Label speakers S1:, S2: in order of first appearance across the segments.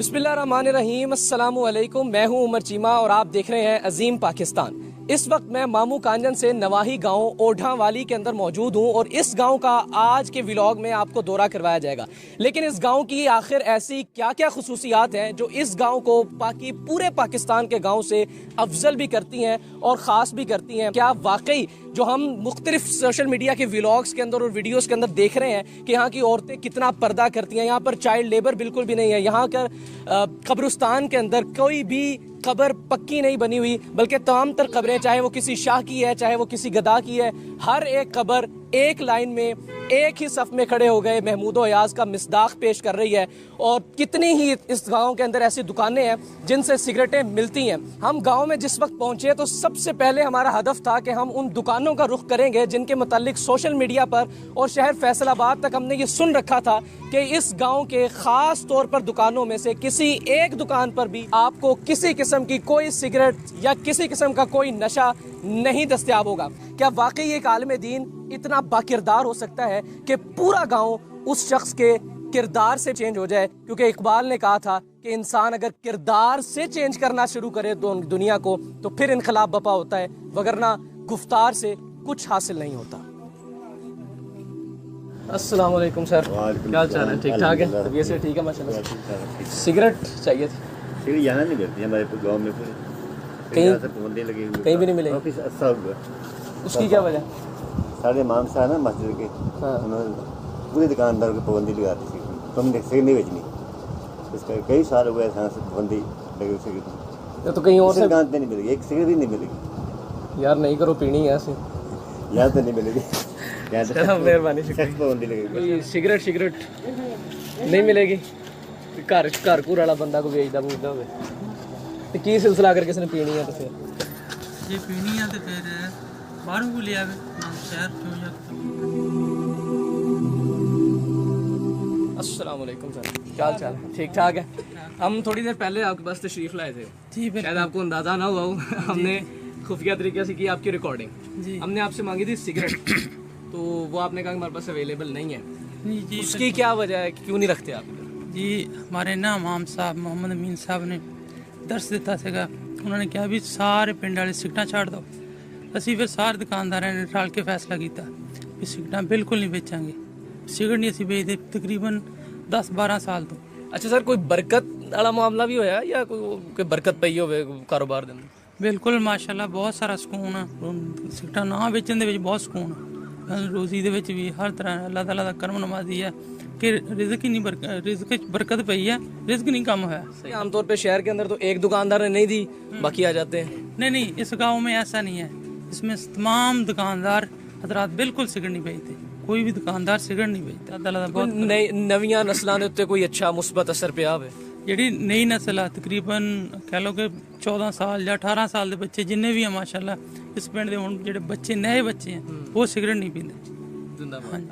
S1: बिस्मिल्लाहिर्रहमानिर्रहीम, अस्सलामु अलैकुम। मैं हूं उमर चीमा और आप देख रहे हैं अजीम पाकिस्तान। इस वक्त मैं मामू कांजन से नवाही गांव ओढ़ावाली के अंदर मौजूद हूं और इस गांव का आज के व्लॉग में आपको दौरा करवाया जाएगा। लेकिन इस गांव की आखिर ऐसी क्या क्या खुसूसियात हैं जो इस गांव को बाकी पूरे पाकिस्तान के गांव से अफजल भी करती हैं और ख़ास भी करती हैं? क्या वाकई जो हम मुख्तलिफ सोशल मीडिया के व्लॉग्स के अंदर और वीडियोस के अंदर देख रहे हैं कि यहाँ की औरतें कितना पर्दा करती हैं, यहाँ पर चाइल्ड लेबर बिल्कुल भी नहीं है, यहाँ का कब्रिस्तान के अंदर कोई भी कब्र पक्की नहीं बनी हुई, बल्कि तमाम तर कब्रें, चाहे वो किसी शाह की है, चाहे वो किसी गदा की है, हर एक कब्र एक लाइन में एक ही सफ में खड़े हो गए महमूद अयाज का मिसदाक पेश कर रही है। और कितनी ही इस गांव के अंदर ऐसी दुकानें हैं जिनसे सिगरेटें मिलती हैं। हम गांव में जिस वक्त पहुंचे तो सबसे पहले हमारा हदफ था कि हम उन दुकानों का रुख करेंगे जिनके मुतालिक सोशल मीडिया पर और शहर फैसलाबाद तक हमने ये सुन रखा था कि इस गांव के ख़ास तौर पर दुकानों में से किसी एक दुकान पर भी आपको किसी किस्म की कोई सिगरेट या किसी किस्म का कोई नशा नहीं दस्तयाब होगा। क्या वाकई एक आलिम दीन इतना बाकिरदार हो सकता है कि पूरा गांव उस शख्स के किरदार से चेंज हो जाए? क्योंकि इकबाल ने कहा था कि इंसान अगर किरदार से चेंज करना शुरू करे दुनिया को तो फिर इनकलाब बपा होता है, वगरना गुफ्तार से कुछ हासिल नहीं होता। अस्सलाम वालेकुम सर, क्या चाह रहे हैं? ठीक ठाक है, तबीयत से ठीक है माशाल्लाह। सिगरेट चाहिए थी।
S2: सिगरेट यहाँ नहीं मिलती हमारे गाँव में,
S1: कहीं भी नहीं मिलेगी। उसकी क्या वजह?
S2: सारे इमाम साहब ना मस्जिद के, उन्होंने पूरे दुकानदारों की पाबंदी लगा दी थी, तुमने सिगरेट नहीं बेचनी। इसका कई साल हो गए पाबंदी लगी सिगरेट,
S1: तो कहीं और से
S2: दुकान नहीं मिलेगी, एक सिगरेट भी नहीं मिलेगी।
S1: यार नहीं करो, पीनी है ऐसे,
S2: यहाँ तो नहीं मिलेगी।
S1: मेहरबानी,
S2: पाबंदी लगेगी।
S1: सिगरेट नहीं मिलेगी। घर घर घूर वाला बंदा को बेचदा बूचदा होवे ते की सिलसिला अगर किसी ने पीनी है तो फिर
S3: ये पीनी है तो फिर बाहरों को ले आवे शहर क्यों जाता।
S1: अस्सलाम वालेकुम सर, क्या हाल चाल है? ठीक ठाक है। हम थोड़ी देर पहले आपके पास तशरीफ़ लाए थे, शायद आपको अंदाज़ा ना हुआ हो, हमने खुफिया तरीके से की आपकी रिकॉर्डिंग। हमने आपसे मांगी थी सिगरेट तो वो आपने कहा हमारे पास अवेलेबल नहीं है।
S3: जी
S1: उसकी क्या वजह है, क्यों नहीं रखते आप?
S3: जी हमारे ना इमाम साहब मोहम्मद अमीन साहब ने दर्स दिता ਸੀਗਾ, उन्होंने कहा भी सारे पिंड वाले सिगरेटां छੱਡ दो। ਅਸੀਂ ਫਿਰ ਸਾਰੇ ਦੁਕਾਨਦਾਰਾਂ ਨੇ ਰਲ ਕੇ ਫੈਸਲਾ ਕੀਤਾ ਵੀ ਸਿਗਰਟਾਂ ਬਿਲਕੁਲ ਨਹੀਂ ਵੇਚਾਂਗੇ। ਸਿਗਰਟ ਨਹੀਂ ਅਸੀਂ ਵੇਚਦੇ ਤਕਰੀਬਨ 10-12 ਸਾਲ ਤੋਂ।
S1: अच्छा सर, कोई बरकत वाला मामला भी होया या कोई बरकत पई होवे कारोबार दे अंदर?
S3: ਬਿਲਕੁਲ ਮਾਸ਼ਾਅੱਲਾ ਬਹੁਤ ਸਾਰਾ ਸਕੂਨ ਆ ਸਿਗਰਟਾਂ ਨਾ ਵੇਚਣ ਦੇ ਵਿੱਚ, ਬਹੁਤ ਸਕੂਨ ਆ ਰੋਜ਼ੀ ਦੇ ਵਿੱਚ ਵੀ। ਹਰ ਤਰ੍ਹਾਂ ਅੱਲਾਹ ਤਾਲਾ ਦਾ ਕਰਮ ਨਵਾਜ਼ੀ ਹੈ कि रिज़्क़ ही नहीं रिज़्क़ बरकत पई है, रिज़्क़ नहीं कम हुआ।
S1: सही, आमतौर पे शहर के अंदर तो एक दुकानदार ने नहीं दी, बाकी आ जाते हैं।
S3: नहीं, इस गांव में ऐसा नहीं है। इसमें तमाम दुकानदार हजरात बिल्कुल सिगरेट नहीं बेचते, कोई भी दुकानदार सिगरेट नहीं बेचता। अल्लाह बहुत
S1: नवीं नस्लों के उत्ते कोई अच्छा मुस्बत असर पिया होवे?
S3: ਜਿਹੜੀ नई नस्ल है तकरीबन कह लो कि 14 साल या 18 साल के बच्चे जिन्ने भी हैं माशाल्लाह, इस पिंड के हुण ਜਿਹੜੇ बच्चे नए बच्चे हैं वो सिगरेट नहीं पीते।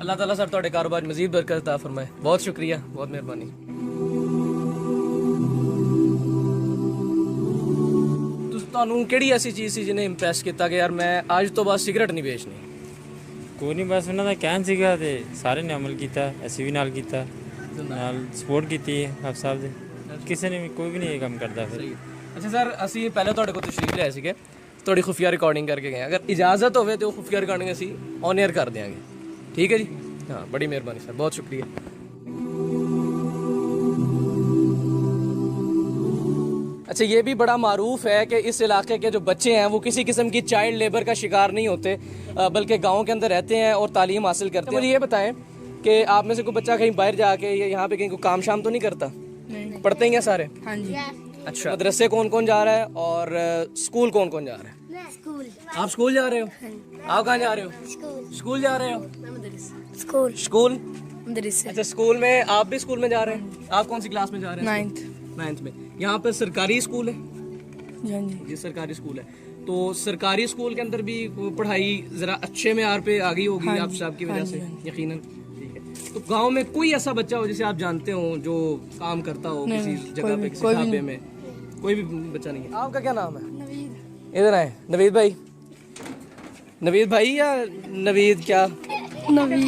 S1: अल्लाह ताला सर तुहाडे कारोबार मजीद बरकत अता फरमाए। बहुत शुक्रिया, बहुत मेहरबानी। ਤੁਹਾਨੂੰ ਕਿਹੜੀ ਐਸੀ ਚੀਜ਼ ਸੀ ਜਿਹਨੇ ਇੰਪ੍ਰੈਸ ਕੀਤਾ ਕਿ ਯਾਰ ਮੈਂ ਅੱਜ ਤੋਂ ਬਾਅਦ ਸਿਗਰਟ ਨਹੀਂ ਵੇਚਣੀ?
S4: ਕੋਈ ਨਹੀਂ, ਬਸ ਉਹਨਾਂ ਦਾ ਕਹਿਣ ਸੀਗਾ ਤੇ ਸਾਰੇ ਨੇ ਅਮਲ ਕੀਤਾ, ਅਸੀਂ ਵੀ ਨਾਲ ਕੀਤਾ, ਨਾਲ ਸਪੋਰਟ ਕੀਤੀ ਆਪ ਸਾਹਿਬ ਦੇ। ਕਿਸੇ ਨੇ ਵੀ ਕੋਈ ਵੀ ਨਹੀਂ ਇਹ ਕੰਮ ਕਰਦਾ ਫਿਰ।
S1: ਅੱਛਾ ਸਰ, ਅਸੀਂ ਪਹਿਲਾਂ ਤੁਹਾਡੇ ਕੋਲ ਤਸ਼ਰੀਫ ਲਿਆਏ ਸੀਗੇ, ਤੁਹਾਡੀ ਖੁਫੀਆ ਰਿਕਾਰਡਿੰਗ ਕਰਕੇ ਗਏ। ਅਗਰ ਇਜਾਜ਼ਤ ਹੋਵੇ ਤੇ ਉਹ ਖੁਫੀਆ ਰਿਕਾਰਡਿੰਗ ਅਸੀਂ ਔਨ 에ਅਰ ਕਰ ਦਿਆਂਗੇ, ठीक है जी? हाँ, बड़ी मेहरबानी सर, बहुत शुक्रिया। अच्छा, ये भी बड़ा मारूफ है कि इस इलाके के जो बच्चे हैं वो किसी किस्म की चाइल्ड लेबर का शिकार नहीं होते, बल्कि गांव के अंदर रहते हैं और तालीम हासिल करते हैं। मुझे ये बताएं कि आप में से कोई बच्चा कहीं बाहर जाके या यहाँ पे कहीं कोई काम शाम तो नहीं करता? नहीं। पढ़ते ही हैं सारे? हाँ जी। अच्छा, मदरसे कौन कौन जा रहा है और स्कूल कौन कौन जा रहा है? स्कूल। आप स्कूल जा रहे हो? आप कहाँ जा रहे हो? स्कूल जा रहे हो? स्कूल। अच्छा, स्कूल में आप भी स्कूल में जा रहे हैं? आप कौन सी क्लास में जा रहे हैं? 9th में। यहाँ पे सरकारी स्कूल है? जी सरकारी स्कूल है। तो सरकारी स्कूल के अंदर भी पढ़ाई जरा अच्छे मेयार पे आ गई होगी आप साहब की वजह से, यकीनन। ठीक है, तो गांव में कोई ऐसा बच्चा हो जिसे आप जानते हो जो काम करता हो किसी जगह पे, किसी ढाबे में? कोई भी बच्चा नहीं है। आपका क्या नाम है? इधर आए। नवीद भाई? नवीद भाई या नवीद क्या? नवीद।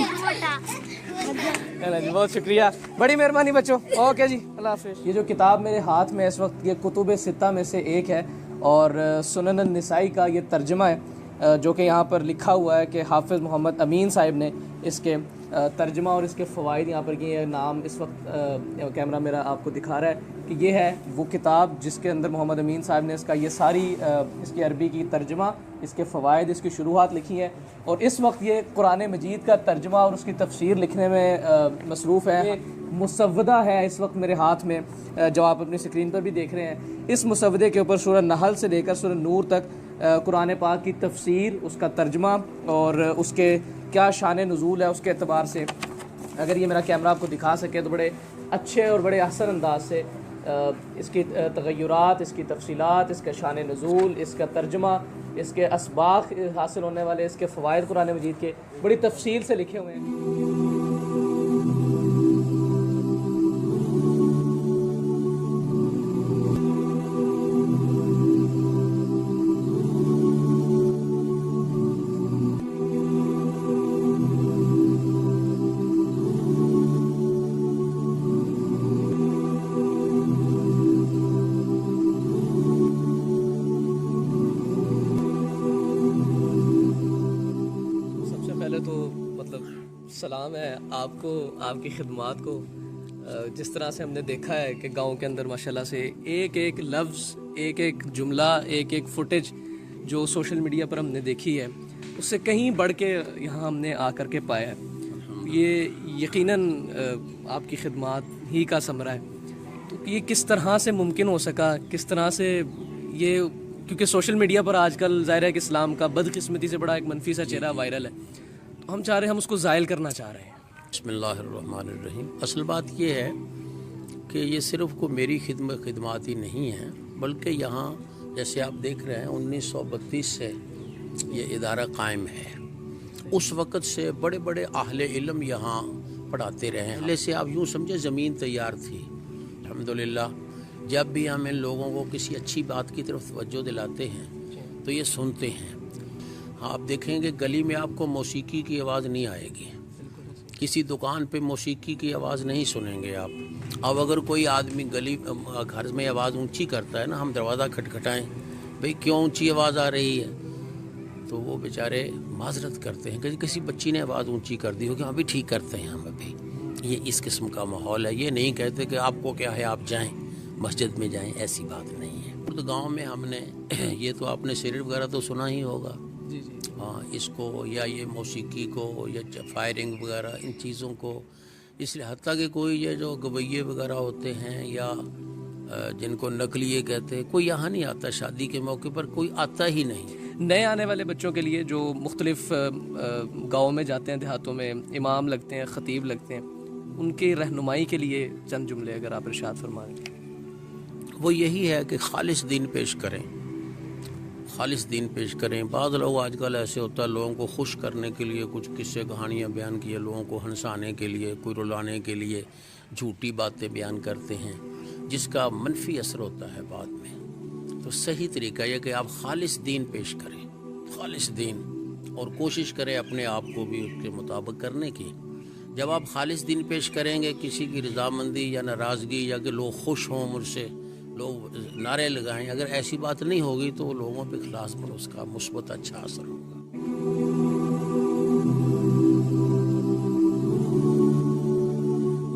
S1: चलो जी, बहुत शुक्रिया, बड़ी मेहरबानी बच्चों। ओके जी, अल्लाह हाफिज़। ये जो किताब मेरे हाथ में इस वक्त, ये कुतुब सित्ता में से एक है और सुनन निसाई का ये तर्जमा है, जो कि यहाँ पर लिखा हुआ है कि हाफिज़ मोहम्मद अमीन साहिब ने इसके तर्जमा और इसके फ़वाइद यहाँ पर किए। नाम इस वक्त कैमरा मेरा आपको दिखा रहा है कि ये है वो किताब जिसके अंदर मोहम्मद अमीन साहब ने इसका ये सारी इसकी अरबी की तर्जमा, इसके फ़वाइद, इसकी शुरुआत लिखी है। और इस वक्त ये कुरान मजीद का तर्जमा और उसकी तफसीर लिखने में मसरूफ़ है। मुसव्वदा है इस वक्त मेरे हाथ में, जो आप अपनी स्क्रीन पर भी देख रहे हैं। इस मुसव्वदे के ऊपर सूरह नहल से लेकर सूरह नूर तक कुरान पाक की तफसीर, उसका तर्जमा और उसके क्या शान नुज़ूल है उसके एतबार से, अगर ये मेरा कैमरा आपको दिखा सके तो बड़े अच्छे और बड़े आसान अंदाज से इसकी तग़य्युरात, इसकी तफसीलात, इसका शान नुज़ूल, इसका तर्जमा, इसके असबाक़ हासिल होने वाले इसके फ़वाइद कुरान मजीद के बड़ी तफसील से लिखे हुए हैं। सलाम है आपको, आपकी खिदमात को। जिस तरह से हमने देखा है कि गांव के अंदर माशाल्लाह से एक एक लफ्ज़, एक एक जुमला, एक एक फुटेज जो सोशल मीडिया पर हमने देखी है उससे कहीं बढ़ के यहाँ हमने आकर के पाया है। ये यकीनन आपकी खिदमात ही का समरा है। तो ये किस तरह से मुमकिन हो सका, किस तरह से ये, क्योंकि सोशल मीडिया पर आजकल ज़ाहिर है कि इस्लाम का बदकिस्मती से बड़ा एक मनफी सा चेहरा वायरल है, हम चाह रहे हैं, हम उसको ज़ायल करना चाह रहे हैं।
S5: बिस्मिल्लाहिर्रहमानिर्रहीम। असल बात ये है कि ये सिर्फ को मेरी खिदमात ही नहीं है, बल्कि यहाँ जैसे आप देख रहे हैं 1932 से ये इदारा कायम है। उस वक़्त से बड़े बड़े अहले इल्म यहाँ पढ़ाते रहे हैं। पहले से आप यूँ समझे ज़मीन तैयार थी। अल्हम्दुलिल्लाह जब भी हम इन लोगों को किसी अच्छी बात की तरफ तवज्जो दिलाते हैं तो ये सुनते हैं। आप देखेंगे गली में आपको मौसीकी की आवाज़ नहीं आएगी, किसी दुकान पे मौसीकी की आवाज़ नहीं सुनेंगे आप। अब अगर कोई आदमी गली घर में आवाज़ ऊंची करता है ना, हम दरवाज़ा खटखटाएं, भाई क्यों ऊंची आवाज़ आ रही है, तो वो बेचारे माजरत करते हैं कि किसी बच्ची ने आवाज़ ऊंची कर दी हो कि अभी ठीक करते हैं हम अभी। ये इस किस्म का माहौल है। ये नहीं कहते कि आपको क्या है आप जाएँ मस्जिद में जाएँ, ऐसी बात नहीं है। तो गाँव में हमने ये तो आपने सिर वगैरह तो सुना ही होगा, हाँ, इसको या ये मौसीकी को या फायरिंग वगैरह इन चीज़ों को, इसलिए हत्ता कि कोई ये जो गवैये वगैरह होते हैं या जिनको नकलिए कहते हैं, कोई यहाँ नहीं आता। शादी के मौके पर कोई आता ही नहीं।
S1: नए आने वाले बच्चों के लिए जो मुख्तलिफ गाँव में जाते हैं, देहातों में इमाम लगते हैं, ख़तीब लगते हैं, उनकी रहनुमाई के लिए चंद जुमले अगर आप इरशाद फरमाएं।
S5: वो यही है कि खालिस दीन पेश करें, खालिस दीन पेश करें। बाद लोग आजकल ऐसे होता है, लोगों को खुश करने के लिए कुछ किस्से कहानियाँ बयान किए, लोगों को हंसाने के लिए, कोई रुलाने के लिए झूठी बातें बयान करते हैं, जिसका मनफी असर होता है बाद में। तो सही तरीका यह कि आप खालिस दीन पेश करें, खालिस दीन, और कोशिश करें अपने आप को भी उसके मुताबिक करने की। जब आप खालिस दीन पेश करेंगे, किसी की रजामंदी या नाराज़गी या कि लोग खुश हों मुझसे, लोग नारे लगाएं, अगर ऐसी बात नहीं होगी तो लोगों पे खिलास पर उसका मुस्बत अच्छा असर होगा।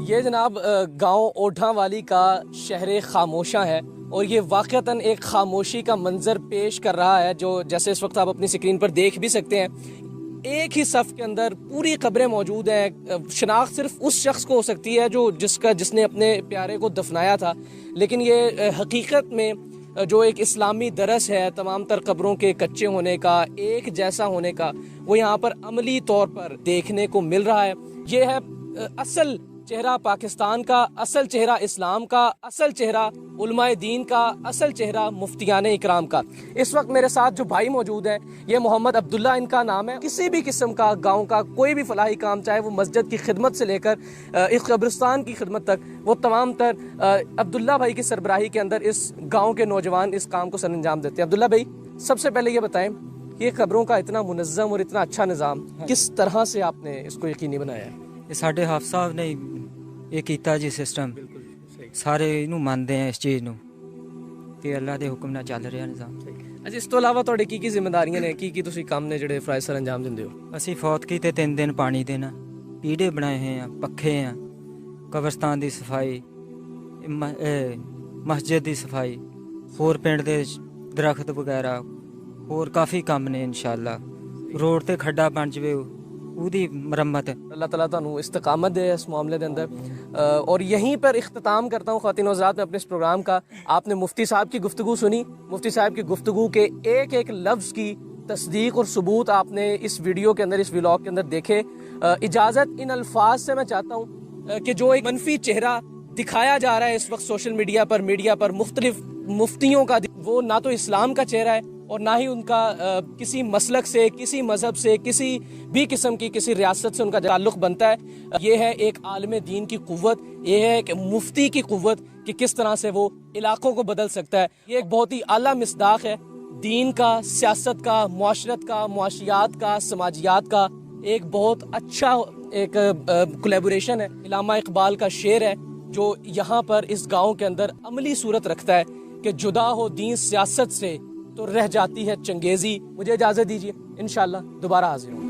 S1: ये जनाब गांव ओढ़ा वाली का शहर खामोशा है और ये वाक़तन एक खामोशी का मंजर पेश कर रहा है, जो जैसे इस वक्त आप अपनी स्क्रीन पर देख भी सकते हैं। एक ही सफ़ के अंदर पूरी कब्रें मौजूद हैं। शनाख्त सिर्फ उस शख्स को हो सकती है जिसने अपने प्यारे को दफनाया था, लेकिन ये हकीकत में जो एक इस्लामी दरस है तमाम तर कब्रों के कच्चे होने का, एक जैसा होने का, वो यहाँ पर अमली तौर पर देखने को मिल रहा है। ये है असल चेहरा पाकिस्तान का, असल चेहरा इस्लाम का, असल चेहरा उलमाए दीन का, असल चेहरा मुफ्तियान इकराम का। इस वक्त मेरे साथ जो भाई मौजूद हैं, ये मोहम्मद अब्दुल्ला इनका नाम है। किसी भी किस्म का गांव का कोई भी फलाही काम, चाहे वो मस्जिद की खिदमत से लेकर इस कब्रिस्तान की खिदमत तक, वो तमाम तर अब्दुल्ला भाई की सरबराही के अंदर इस गाँव के नौजवान इस काम को सरअंजाम देते हैं। अब्दुल्ला भाई, सबसे पहले ये बताएं, ये कब्रों का इतना मुनज़्ज़म और इतना अच्छा निज़ाम किस तरह से आपने इसको यकीनी बनाया है?
S6: ਇਹ ਸਾਡੇ ਹਾਫਿਜ਼ ਸਾਹਿਬ ਨੇ ਇਹ ਕੀਤਾ ਜੀ ਸਿਸਟਮ। ਸਾਰੇ ਇਹਨੂੰ ਮੰਨਦੇ ਆ ਇਸ ਚੀਜ਼ ਨੂੰ ਤੇ ਅੱਲਾ ਦੇ ਹੁਕਮ ਨਾਲ ਚੱਲ ਰਿਹਾ ਨਿਜ਼ਾਮ।
S1: ਅੱਛਾ, ਇਸ ਤੋਂ ਇਲਾਵਾ ਤੁਹਾਡੇ ਕੀ ਜ਼ਿੰਮੇਵਾਰੀਆਂ ਨੇ, ਕੀ ਤੁਸੀਂ ਕੰਮ ਨੇ ਜਿਹੜੇ ਫਰਾਜ਼ ਸਰ ਅੰਜਾਮ ਦਿੰਦੇ ਹੋ?
S6: ਅਸੀਂ ਫੌਤ ਕੀਤੇ 3 ਦਿਨ ਪਾਣੀ ਦੇਣਾ, ਪੀੜੇ ਬਣਾਏ ਹੋਏ ਆ, ਪੱਖੇ ਆ, ਕਬਰਸਤਾਨ ਦੀ ਸਫਾਈ, ਮਸਜਿਦ ਦੀ ਸਫਾਈ, ਹੋਰ ਪਿੰਡ ਦੇ ਦਰਖਤ ਵਗੈਰਾ, ਹੋਰ ਕਾਫੀ ਕੰਮ ਨੇ ਇਨਸ਼ਾਅੱਲਾ। रोड ते खड्डा बन जाए ਉਹਦੀ मरम्मत।
S1: अल्लाह ताला तुहानू इस्तकामत दे इस मामले के अंदर। और यहीं पर इख्तिताम करता हूँ ख़वातीन हज़रात में अपने इस प्रोग्राम का। आपने मुफ्ती साहब की गुफ्तगू सुनी, मुफ्ती साहब की गुफ्तगू के एक एक लफ्ज़ की तस्दीक और सबूत आपने इस वीडियो के अंदर, इस व्लॉग के अंदर देखे। इजाज़त इन अल्फाज से मैं चाहता हूँ कि जो एक मनफी चेहरा दिखाया जा रहा है इस वक्त सोशल मीडिया पर मुख्तलिफ मुफ्तियों का, वो ना तो इस्लाम का चेहरा है और ना ही उनका किसी मसलक से, किसी मज़हब से, किसी भी किस्म की किसी रियासत से उनका ताल्लुक़ बनता है। ये है एक आलिम दीन की क़ुव्वत, ये है एक मुफ्ती की क़ुव्वत कि किस तरह से वो इलाक़ों को बदल सकता है। ये एक बहुत ही आला मिसदाक़ है दीन का, सियासत का, मुआशरत का, मुआशियात का, समाजियात का। एक बहुत अच्छा एक कोलैबोरेशन है। इलामा इकबाल का शेर है जो यहाँ पर इस गाँव के अंदर अमली सूरत रखता है कि जुदा हो दीन सियासत से तो रह जाती है चंगेज़ी। मुझे इजाज़त दीजिए, इंशाअल्लाह दोबारा हाजिर हूँ।